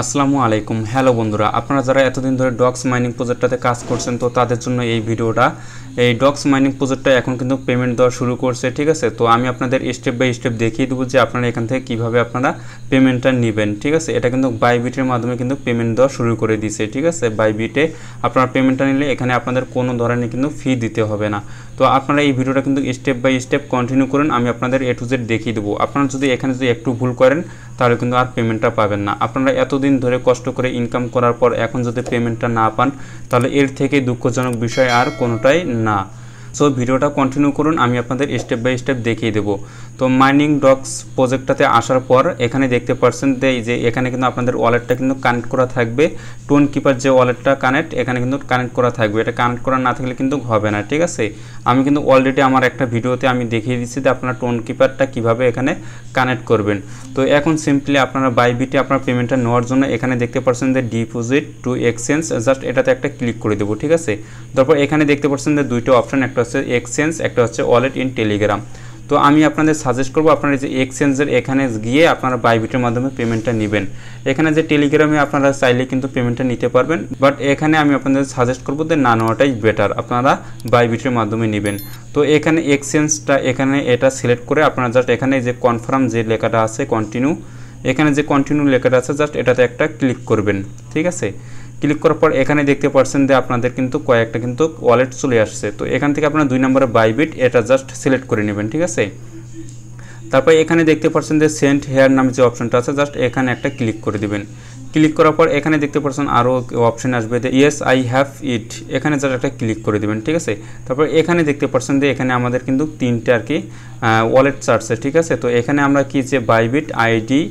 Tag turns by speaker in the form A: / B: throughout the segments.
A: আসসালামু আলাইকুম। হ্যালো বন্ধুরা, আপনারা যারা এতদিন ধরে ডক্স মাইনিং প্রজেক্টটাতে কাজ করছেন তো তাদের জন্য এই ভিডিওটা। এই ডক্স মাইনিং প্রজেক্টটা এখন কিন্তু পেমেন্ট দেওয়া শুরু করছে, ঠিক আছে। তো আমি আপনাদের স্টেপ বাই স্টেপ দেখিয়ে দেবো যে আপনারা এখান থেকে কীভাবে আপনারা পেমেন্টটা নেবেন, ঠিক আছে। এটা কিন্তু বাইবিটের মাধ্যমে কিন্তু পেমেন্ট দেওয়া শুরু করে দিয়েছে, ঠিক আছে। বাইবিটে আপনারা পেমেন্টটা নিলে এখানে আপনাদের কোনো ধরনের কিন্তু ফি দিতে হবে না। তো আপনারা এই ভিডিওটা কিন্তু স্টেপ বাই স্টেপ কন্টিনিউ করুন, আমি আপনাদের A to Z দেখিয়ে দেবো। আপনারা যদি এখানে যদি একটু ভুল করেন তাহলে কিন্তু আর পেমেন্টটা পাবেন না। আপনারা এতদিন ধরে কষ্ট করে ইনকাম করার পর এখন যদি পেমেন্টটা না পান তাহলে এর থেকে দুঃখজনক বিষয় আর কোনোটাই না। সো ভিডিওটা কন্টিনিউ করুন, আমি আপনাদের স্টেপ বাই স্টেপ দেখিয়ে দেবো। তো মাইনিং ডক্স প্রজেক্টটাতে আসার পর এখানে দেখতে পাচ্ছেন যে এখানে কিন্তু আপনাদের ওয়ালেটটা কিন্তু কানেক্ট করা থাকবে। টোন কিপার যে ওয়ালেটটা এখানে কিন্তু কানেক্ট করা থাকবে। এটা কানেক্ট করা না থাকলে কিন্তু হবে না, ঠিক আছে। আমি কিন্তু অলরেডি আমার একটা ভিডিওতে আমি দেখিয়ে দিচ্ছি যে আপনারা টোন কিপারটা কীভাবে এখানে কানেক্ট করবেন। তো এখন সিম্পলি আপনারা বাইবিটে আপনার পেমেন্টটা নেওয়ার জন্য এখানে দেখতে পাচ্ছেন যে ডিপোজিট টু এক্সচেঞ্জ, জাস্ট এটাতে একটা ক্লিক করে দেবো, ঠিক আছে। তারপর এখানে দেখতে পাচ্ছেন যে দুইটা অপশন, একটা হচ্ছে এক্সচেঞ্জ, একটা হচ্ছে ওয়ালেট ইন টেলিগ্রাম। তো আমি আপনাদের সাজেস্ট করবো আপনারা যে এক্সচেঞ্জের এখানে গিয়ে আপনারা বাইবিটের মাধ্যমে পেমেন্টটা নেবেন। এখানে যে টেলিগ্রামে আপনারা চাইলে কিন্তু পেমেন্টটা নিতে পারবেন, বাট এখানে আমি আপনাদের সাজেস্ট করবো যে না নেওয়াটাই বেটার, আপনারা বাইবিটের মাধ্যমে নেবেন। তো এখানে এক্সচেঞ্জটা এখানে এটা সিলেক্ট করে আপনারা জাস্ট এখানে যে কনফার্ম যে লেখাটা আছে কন্টিনিউ, এখানে যে কন্টিনিউ লেখাটা আছে জাস্ট এটাতে একটা ক্লিক করবেন, ঠিক আছে। ক্লিক করার পর এখানে দেখতে পাচ্ছেন যে আপনাদের কিন্তু কয়েকটা কিন্তু ওয়ালেট চলে আসছে। তো এখান থেকে আপনারা 2 নম্বরে বাইবিট এটা জাস্ট সিলেক্ট করে নেবেন, ঠিক আছে। তারপর এখানে দেখতে পাচ্ছেন যে সেন্ড হেয়ার নামে যে অপশনটা আছে জাস্ট এখানে একটা ক্লিক করে দিবেন। ক্লিক করার পর এখানে দেখতে পাচ্ছেন আরও অপশন আসবে যে ইয়েস আই হ্যাভ ইট, এখানে জাস্ট একটা ক্লিক করে দিবেন, ঠিক আছে। তারপর এখানে দেখতে পাচ্ছেন যে এখানে আমাদের কিন্তু 3টে আর কি ওয়ালেট চার্টছে, ঠিক আছে। তো এখানে আমরা কি যে বাইবিট আইডি,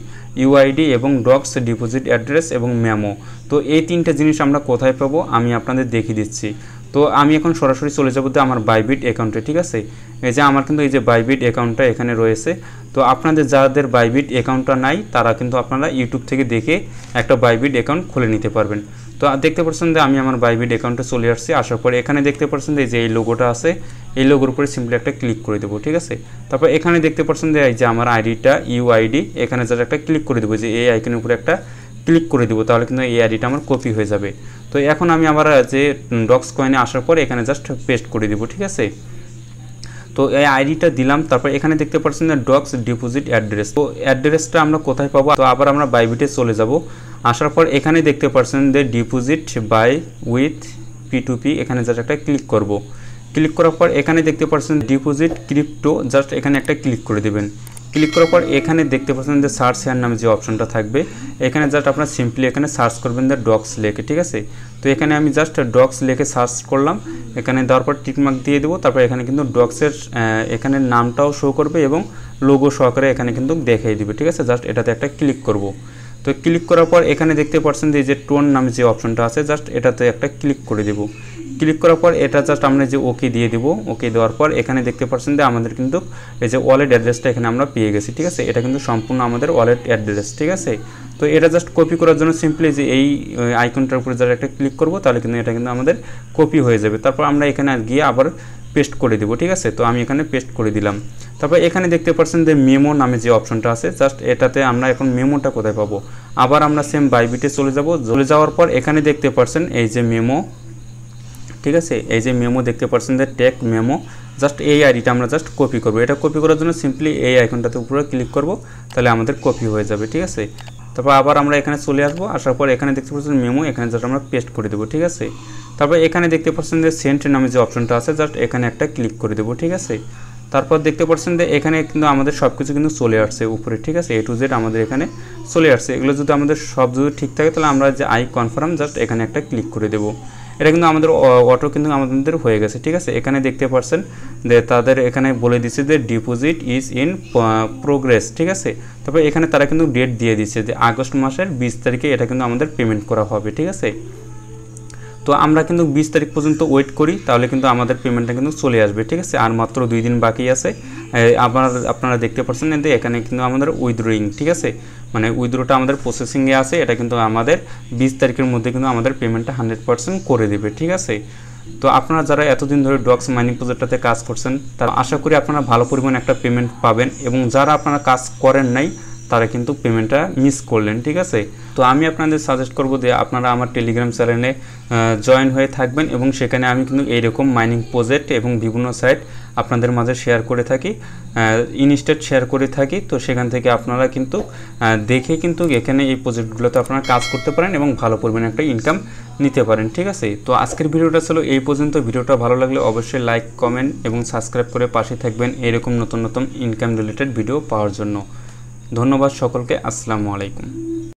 A: ইউআইডি এবং ডক্স ডিপোজিট অ্যাড্রেস এবং মেমো, তো এই 3টে জিনিস আমরা কোথায় পাবো আমি আপনাদের দেখিয়ে দিচ্ছি। তো আমি এখন সরাসরি চলে যাবো আমার বাইবিট অ্যাকাউন্টে, ঠিক আছে। এই যে আমার কিন্তু এই যে বাইবিট অ্যাকাউন্টটা এখানে রয়েছে। তো আপনাদের যাদের বাইবিট অ্যাকাউন্টটা নাই তারা কিন্তু আপনারা ইউটিউব থেকে দেখে একটা বাইবিট অ্যাকাউন্ট খুলে নিতে পারবেন। তো দেখতে পাচ্ছেন যে আমি আমার বাইবিট অ্যাকাউন্টে চলে আসছি। আসার পরে এখানে দেখতে পাচ্ছেন যে এই লোগোটা আছে, এই লোগোর উপরে সিম্পলি একটা ক্লিক করে দেবো, ঠিক আছে। তারপর এখানে দেখতে পাচ্ছেন যে এই যে আমার আইডিটা ইউআইডি, এখানে যারা একটা ক্লিক করে দেবো, যে এই আইকনের উপরে একটা ক্লিক করে দেবো, তাহলে কিন্তু এই আইডিটা আমার কপি হয়ে যাবে। তো এখন আমি আমার যে ডক্স কয়েনে আসার পরে এখানে জাস্ট পেস্ট করে দেবো, ঠিক আছে। তো এই আইডিটা দিলাম। তারপর এখানে দেখতে পাচ্ছেন যে ডক্স ডিপোজিট অ্যাড্রেস, তো অ্যাড্রেসটা আমরা কোথায় পাবো, তো আবার আমরা বাইবিটে চলে যাব। আসার পর এখানে দেখতে পাচ্ছেন যে ডিপোজিট বাই উইথ P2P, এখানে জাস্ট একটা ক্লিক করব। ক্লিক করার পর এখানে দেখতে পাচ্ছেন ডিপোজিট ক্রিপ্টো, জাস্ট এখানে একটা ক্লিক করে দেবেন। ক্লিক করার পর এখানে দেখতে পাচ্ছেন যে সার্চ হেয়ার নামে যে অপশনটা থাকবে, এখানে জাস্ট আপনারা সিম্পলি এখানে সার্চ করবেন যে ডক্স লেখে, ঠিক আছে। তো এখানে আমি জাস্ট ডক্স লেখে সার্চ করলাম, এখানে দেওয়ার পর টিকমার্ক দিয়ে দেবো। তারপর এখানে কিন্তু ডক্সের এখানে নামটাও শো করবে এবং লোগো সহকারে এখানে কিন্তু দেখিয়ে দিবে, ঠিক আছে। জাস্ট এটাতে একটা ক্লিক করব। তো ক্লিক করার পর এখানে দেখতে পাচ্ছেন যে এই যে টোন নামে যে অপশনটা আছে জাস্ট এটাতে একটা ক্লিক করে দেব। ক্লিক করার পর এটা জাস্ট আমরা যে ওকে দিয়ে দিব। ওকে দেওয়ার পর এখানে দেখতে পাচ্ছেন যে আমাদের কিন্তু এই যে ওয়ালেট অ্যাড্রেসটা এখানে আমরা পেয়ে গেছি, ঠিক আছে। এটা কিন্তু সম্পূর্ণ আমাদের ওয়ালেট অ্যাড্রেস, ঠিক আছে। তো এটা জাস্ট কপি করার জন্য সিম্পলি যে এই আইকনটার উপরে যারা একটা ক্লিক করব তাহলে কিন্তু এটা কিন্তু আমাদের কপি হয়ে যাবে। তারপর আমরা এখানে গিয়ে আবার পেস্ট করে দেব, ঠিক আছে। তো আমি এখানে পেস্ট করে দিলাম। তারপর এখানে দেখতে পাচ্ছেন যে মেমো নামে যে অপশনটা আছে জাস্ট এটাতে আমরা এখন মেমোটা কোথায় পাবো, আবার আমরা সেম বাইবিটে চলে যাব। চলে যাওয়ার পর এখানে দেখতে পাচ্ছেন এই যে মেমো, ঠিক আছে। এই যে মেমো দেখতে পাচ্ছেন যে টেক মেমো, জাস্ট এই আইডিটা আমরা জাস্ট কপি করব। এটা কপি করার জন্য সিম্পলি এই আইকনটাতে উপরে ক্লিক করব, তাহলে আমাদের কপি হয়ে যাবে, ঠিক আছে। তারপর আবার আমরা এখানে চলে আসবো। আসার পর এখানে দেখতে পাচ্ছেন মেমো, এখানে জাস্ট আমরা পেস্ট করে দেবো, ঠিক আছে। তারপর এখানে দেখতে পাচ্ছেন যে সেন্ট নামে যে অপশনটা আছে জাস্ট এখানে একটা ক্লিক করে দেবো, ঠিক আছে। তারপর দেখতে পাচ্ছেন যে এখানে কিন্তু আমাদের সব কিছু কিন্তু চলে আসছে উপরে, ঠিক আছে। A to Z আমাদের এখানে চলে আসছে। এগুলো যদি আমাদের সব যদি ঠিক থাকে তাহলে আমরা যে আই কনফার্ম জাস্ট এখানে একটা ক্লিক করে দেবো। এটা কিন্তু আমাদের অটো কিন্তু আমাদের হয়ে গেছে, ঠিক আছে। এখানে দেখতে পাচ্ছেন যে তাদের এখানে বলে দিচ্ছে যে ডিপোজিট ইজ ইন প্রোগ্রেস, ঠিক আছে। তারপর এখানে তারা কিন্তু ডেট দিয়ে দিচ্ছে যে আগস্ট মাসের 20 তারিখে এটা কিন্তু আমাদের পেমেন্ট করা হবে, ঠিক আছে। তো আমরা কিন্তু 20 তারিখ পর্যন্ত ওয়েট করি, তাহলে কিন্তু আমাদের পেমেন্টটা কিন্তু চলে আসবে, ঠিক আছে। আর মাত্র 2 দিন বাকি আছে। আপনারা দেখতে পাচ্ছেন যে এখানে কিন্তু আমাদের উইথড্রয়িং, ঠিক আছে, মানে উইথড্রোটা আমাদের প্রসেসিংয়ে আছে। এটা কিন্তু আমাদের 20 তারিখের মধ্যে কিন্তু আমাদের পেমেন্টটা 100% করে দেবে, ঠিক আছে। তো আপনারা যারা এতদিন ধরে ডক্স মাইনিং প্রজেক্টটাতে কাজ করছেন তারা আশা করি আপনারা ভালো পরিমাণ একটা পেমেন্ট পাবেন, এবং যারা আপনারা কাজ করেন নাই তারা কিন্তু পেমেন্টটা মিস করলেন। ঠিক আছে, তো আমি আপনাদের সাজেস্ট করব যে আপনারা আমার টেলিগ্রাম চ্যানেলে জয়েন হয়ে থাকবেন এবং সেখানে আমি কিন্তু এইরকম মাইনিং প্রজেক্ট এবং বিভিন্ন সাইট আপনাদের মাঝে শেয়ার করে থাকি, ইনস্টেট শেয়ার করে থাকি। তো সেখান থেকে আপনারা কিন্তু দেখে কিন্তু এখানে এই প্রজেক্টগুলোতে আপনারা কাজ করতে পারেন এবং ভালো পরিমাণে একটা ইনকাম নিতে পারেন। ঠিক আছে, তো আজকের ভিডিওটা ছিল এই পর্যন্ত। ভিডিওটা ভালো লাগলে অবশ্যই লাইক, কমেন্ট এবং সাবস্ক্রাইব করে পাশে থাকবেন এরকম নতুন নতুন ইনকাম রিলেটেড ভিডিও পাওয়ার জন্য। ধন্যবাদ সকলকে। আসসালামু আলাইকুম।